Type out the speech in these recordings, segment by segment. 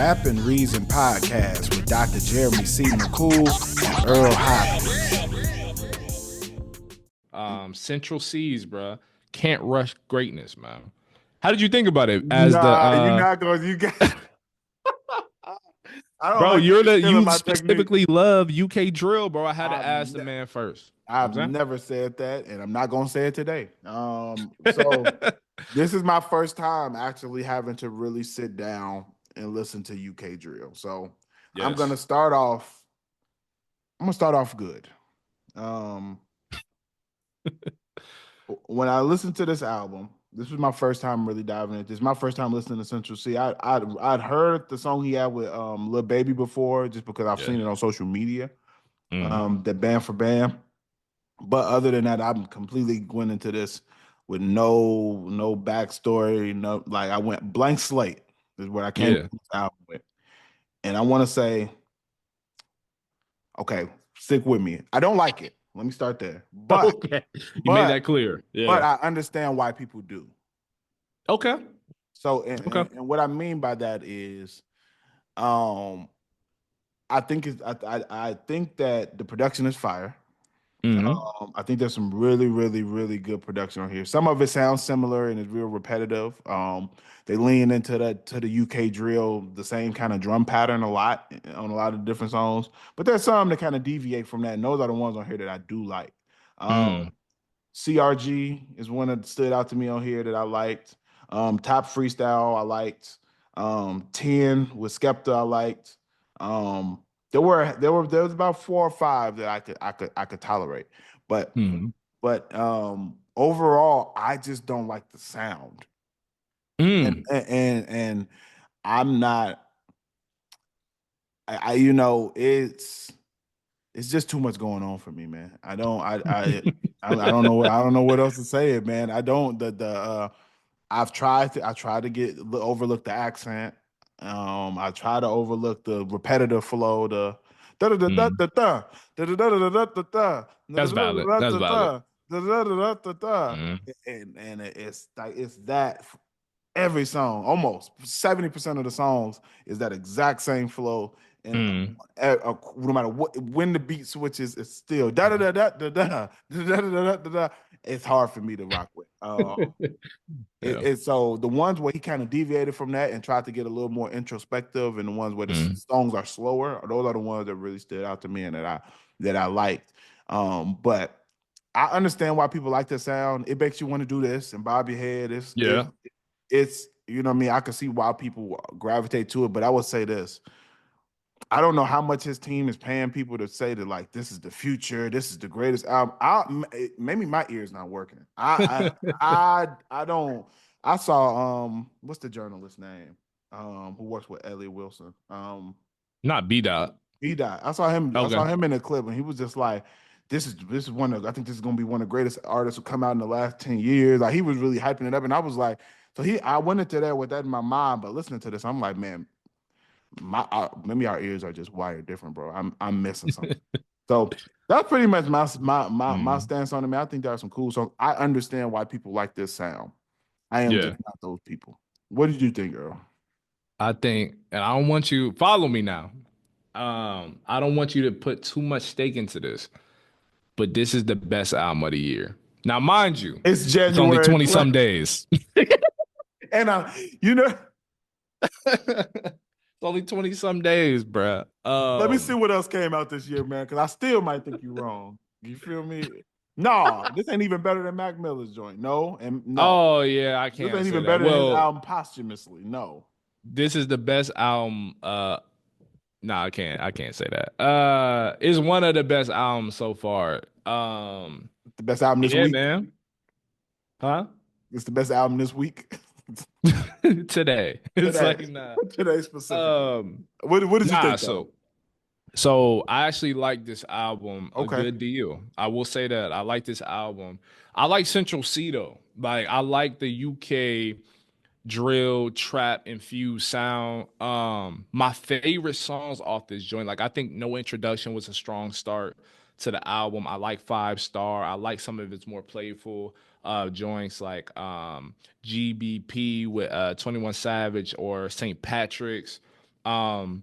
Rap and Reason podcast with Dr. Jeremy C. McCool and Earl Hopkins. Central Cees, bro. Can't rush greatness, man. How did you think about it as Nah, you're the not going. You got. I don't bro, like you're you the stealing you my technique. specifically love UK drill, bro. I had to I've, ask the ne- man first. You I've know what never said that, and I'm not gonna say it today. So I'm saying? this is my first time actually having to really sit down and listen to UK drill. So I'm gonna Yes. start off. I'm gonna start off good. Um, when I listened to this album, this was my first time really diving into this. My first time listening to Central Cee. I'd heard the song he had with Lil Baby before, just because I've Yeah. seen it on social media. Mm. The Band for Band. But other than that, I'm completely went into this with no backstory. No, like I went blank slate is what I came to Yeah. this album with. And I want to say, okay, stick with me. I don't like it. Let me start there. But Okay. You made but that clear. but Yeah. I understand why people do. Okay. So and, Okay. and, and what I mean by that is um I think that the production is fire. Hmm. I think there's some really, really, really good production on here. Some of it sounds similar and is real repetitive. They lean into the UK drill, the same kind of drum pattern a lot on a lot of different songs. But there's some that kind of deviate from that, and those are the ones on here that I do like. Um, Mm. CRG is one that stood out to me on here that I liked. Top Freestyle I liked. 10 with Skepta I liked. Um, there was about 4 or 5 that I could tolerate. But Mm. overall I just don't like the sound. And Mm. and I'm not I you know it's just too much going on for me, man. I don't know what else to say, man. I don't I tried to get overlook the accent. I try to overlook the repetitive flow, the da da da da Mm. da da da da da da da da da That's valid. That's valid. da da Mm. and it's like it's that every song, almost 70% of the songs is that exact same flow. And Mm. no matter what, when the beat switches, it's still da da da da da da da da da da da. It's hard for me to rock with. Yeah. So the ones where he kind of deviated from that and tried to get a little more introspective, and the ones where the Mm. songs are slower, those are the ones that really stood out to me and that I liked. But I understand why people like the sound. It makes you want to do this and bob your head. Yeah. It's you know what I mean. I can see why people gravitate to it, but I would say this: I don't know how much his team is paying people to say that like this is the future, this is the greatest album. Maybe my ear's not working. I don't. I saw what's the journalist name who works with Elliot Wilson Not B dot. he died. I saw Okay. him in a clip and he was just like this is one of I think this is gonna be one of the greatest artists who come out in the last 10 years. Like he was really hyping it up and I was like I went into there with that in my mind, but listening to this, I'm like, man, maybe our ears are just wired different, bro. I'm missing something. So that's pretty much my Mm. stance on it, man. I think there are some cool songs. I understand why people like this sound. I am Yeah. just not those people. What did you think, girl? I think, and I don't want you follow me now. I don't want you to put too much stake into this, but this is the best album of the year. Now, mind you, It's it's only January 20 some 12th. days. And you know, It's only 20 some days, bruh. let me see what else came out this year, man, because I still might think you wrong. You feel me? No, this ain't even better than Mac Miller's joint. No, and no. Oh yeah, I This can't ain't say even that. better than his Well, album posthumously. No. this is the best album. No, I can't say that. It's one of the best albums so far. The best album this Yeah, week. man. Huh? It's the best album this week. Today. It's Today. like nah. Today specifically. Um, What did you nah, think though? so I actually like this album a Okay. good deal. I will say that. I like this album. I like Central Cee though. Like I like the UK drill trap infused sound. My favorite songs off this joint, like I think No Introduction was a strong start to the album. I like Five Star. I like some of its more playful joints like GBP with 21 Savage or St. Patrick's. Um,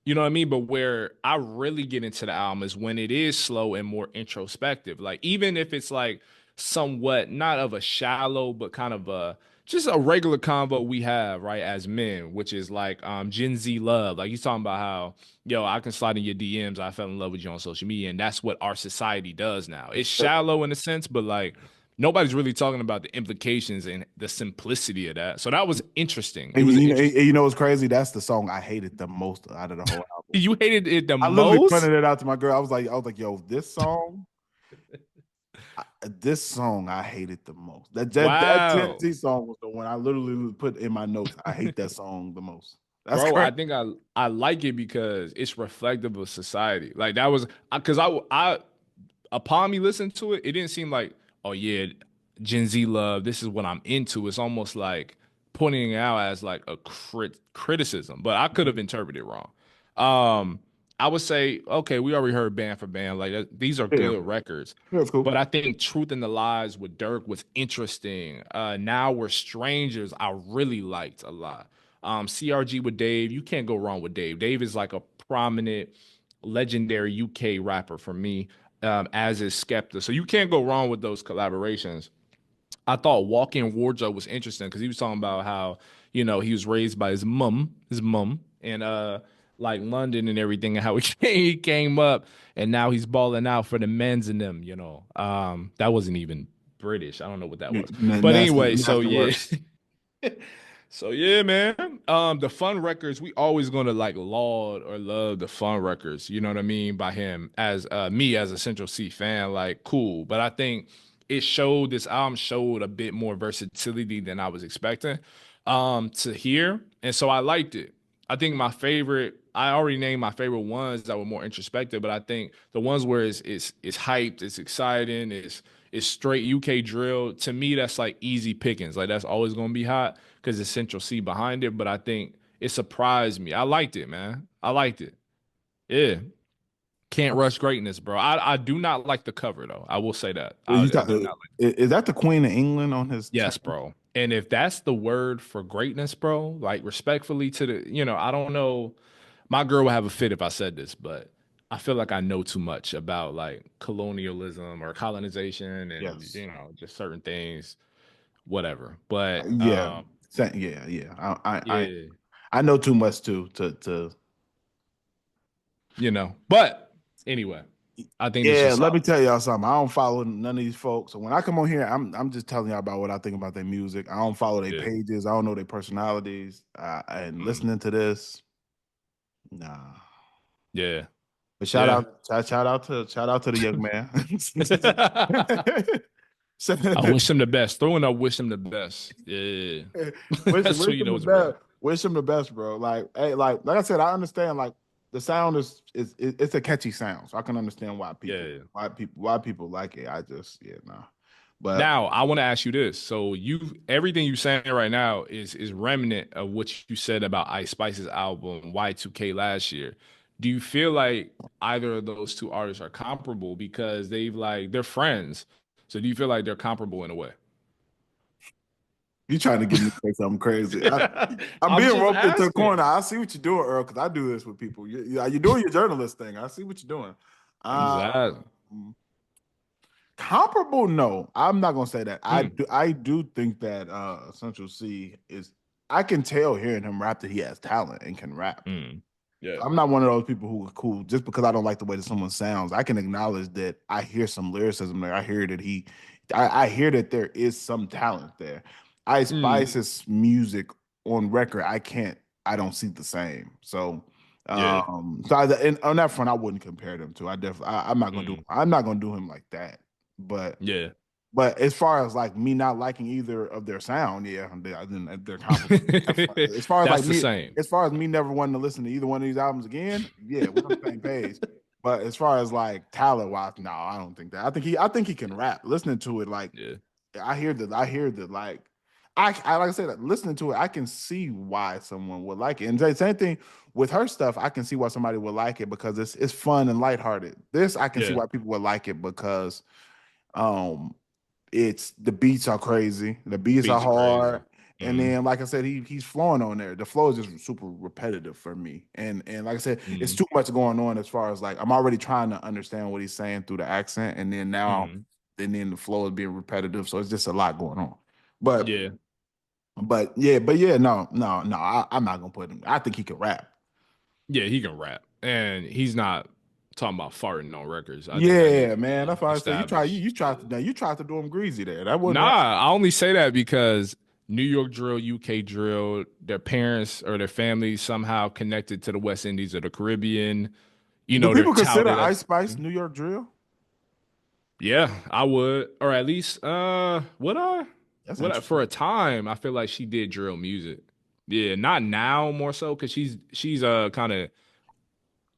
you know what I mean? But where I really get into the album is when it is slow and more introspective. Like even if it's like somewhat not of a shallow, but kind of a just a regular convo we have, right, as men, which is like Gen Z love. Like he's talking about how, yo, I can slide in your DMs, I fell in love with you on social media, and that's what our society does now. It's shallow in a sense, but like nobody's really talking about the implications and the simplicity of that. So that was interesting. It And was interesting. you know what's crazy? That's the song I hated the most out of the whole album. You hated it the I literally most? pointed it out to my girl. I was like, yo, this song I hated the most. That Gen Wow. Z song was the one I literally put in my notes. I hate that song the most. That's Bro, crazy. I think I like it because it's reflective of society. Like that was because I upon me listening to it, it didn't seem like, oh yeah, Gen Z love, this is what I'm into. It's almost like pointing it out as like a criticism, but I could have interpreted it wrong. Um, I would say, okay, we already heard band for band. Like these are Yeah, good records. that's cool. But I think Truth in the Lies with Dirk was interesting. Now We're Strangers, I really liked a lot. CRG with Dave, you can't go wrong with Dave. Dave is like a prominent, legendary UK rapper for me, as is Skepta. So you can't go wrong with those collaborations. I thought Walk-In Wardrobe was interesting because he was talking about how, he was raised by his mom, and like London and everything, and how he came up and now he's balling out for the men's and them, you know. That wasn't even British. I don't know what that Yeah, was. But nasty, anyway, so nasty yeah. work. So yeah, man. The fun records, we always gonna like laud or love the fun records, you know what I mean, by him as me as a Central Cee fan, like cool. But I think this album showed a bit more versatility than I was expecting to hear. And so I liked it. I think I already named my favorite ones that were more introspective, but I think the ones where it's hyped, it's exciting, it's straight UK drill. To me, that's like easy pickings. Like that's always gonna be hot because it's Central Cee behind it. But I think it surprised me. I liked it, man. I liked it. Yeah. Can't rush greatness, bro. I do not like the cover though. I will say that. You I talk, do not like. is that the Queen of England on his Yes, chain? bro. And if that's the word for greatness, bro, like respectfully to I don't know. My girl would have a fit if I said this, but I feel like I know too much about like colonialism or colonization and Yes. just certain things, whatever. But Yeah. Yeah, yeah. yeah, I know too much too to But anyway, I think this yeah, was let me solid. tell y'all something. I don't follow none of these folks. So when I come on here, I'm just telling y'all about what I think about their music. I don't follow their Yeah. pages. I don't know their personalities. And Mm. listening to this, nah. Yeah. But Yeah. shout out to the young man. I wish him the best. Throwing up wish him the best. Yeah. That's what Wish you him know the is real. best. Wish him the best, bro. Like, hey, like I said, I understand. Like, the sound it's a catchy sound, so I can understand Yeah. why people like it. I just yeah, nah. But Now, I want to ask you this. So everything you saying right now is remnant of what you said about Ice Spice's album Y2K last year. Do you feel like either of those two artists are comparable because they're friends? So do you feel like they're comparable in a way? you trying to get me to say something crazy? I'm I'm being just roped into a corner. asking. I see what you're doing, Earl, because I do this with people. You're doing your journalist thing. I see what you're doing. I'm just Um, asking. Comparable, no. I'm not gonna say that. Mm, I do think that Central C is I can tell hearing him rap that he has talent and can rap. mm. Yeah. I'm not one of those people who are cool just because I don't like the way that someone sounds. I can acknowledge that I hear some lyricism there. I hear that there is some talent there. I Mm, Spice's music on record, I don't see the same. So, yeah. and on that front, I wouldn't compare them to. Mm, I'm not gonna do him like that. But yeah. as far as like me not liking either of their sound, yeah, they're comparable. As far as That's like the me, same. as far as me never wanting to listen to either one of these albums again, yeah, we're on the same page. But as far as like talent wise, no, I don't think that. I think he can rap. Listening to it, like Yeah. I hear the like I like I said, listening to it, I can see why someone would like it. And the same thing with her stuff, I can see why somebody would like it because it's fun and lighthearted. This I can see Yeah. why people would like it because um it's the beats are crazy. The beats are Beats are crazy. hard. And Mm, then, like I said, he's flowing on there. The flow is just super repetitive for me. And like I said, it's mm, too much going on as far as like I'm already trying to understand what he's saying through the accent, and then now mm. and then the flow is being repetitive. So it's just a lot going on. But Yeah. but yeah, no, I'm not gonna put him. I think he can rap. Yeah, he can rap. And he's not talking about farting on records. I think that needs Yeah, to man. be That's why I said established. you tried to do him greasy there. That wasn't right. Nah, I only say that because New York drill, UK drill, their parents or their family somehow connected to the West Indies or the Caribbean. You Do know, they're people consider touted Ice as Spice New York drill? yeah, I would. Or at least would I? That's Would I for interesting. a time I feel like she did drill music. Yeah, not now more so because she's kind of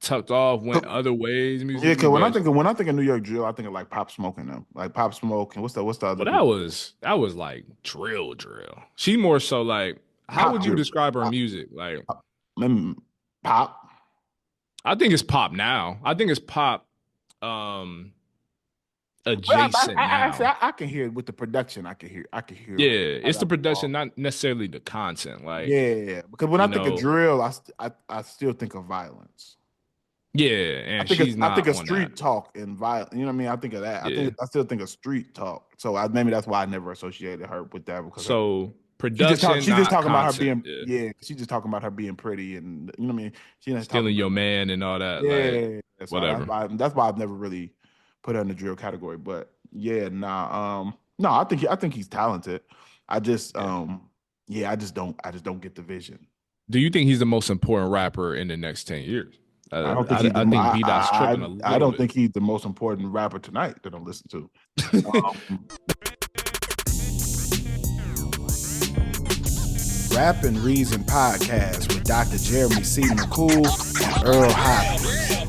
tucked off, went other ways Yeah, musically, because when I but think of New York drill, I think of like Pop Smoke and them, like Pop Smoke and what's the other well, group? that was like drill. She more so like, how Pop would you drill, describe her pop, music? Like, pop, mm, pop. I think it's pop now. I think it's pop um But adjacent actually, now. I can hear it with the production. I can hear. Yeah, it's the production, not necessarily the content. Like, Yeah, because when I you think of know, drill, I still think of violence. yeah, and she's I think not of on that. street talk and violence. You know what I mean? I think of that. Yeah. I still think of street talk. So maybe that's why I never associated her with that because So production, she's just not talking about her content. being Yeah. yeah. She's just talking about her being pretty and you know what I mean. She's not talking Stealing about your man and all that. Like, yeah. So whatever. that's why I've never really put her in the drill category. But yeah, nah. No, I think he's talented. I just Yeah. yeah, I just don't get the vision. Do you think he's the most important rapper in the next 10 years? I don't think he's the I think B Dot's tripping a I little don't bit. think he's the most important rapper tonight that I listen to. Um, Rap and Reason podcast with Dr. Jeremy C. McCool and Earl Hopkins.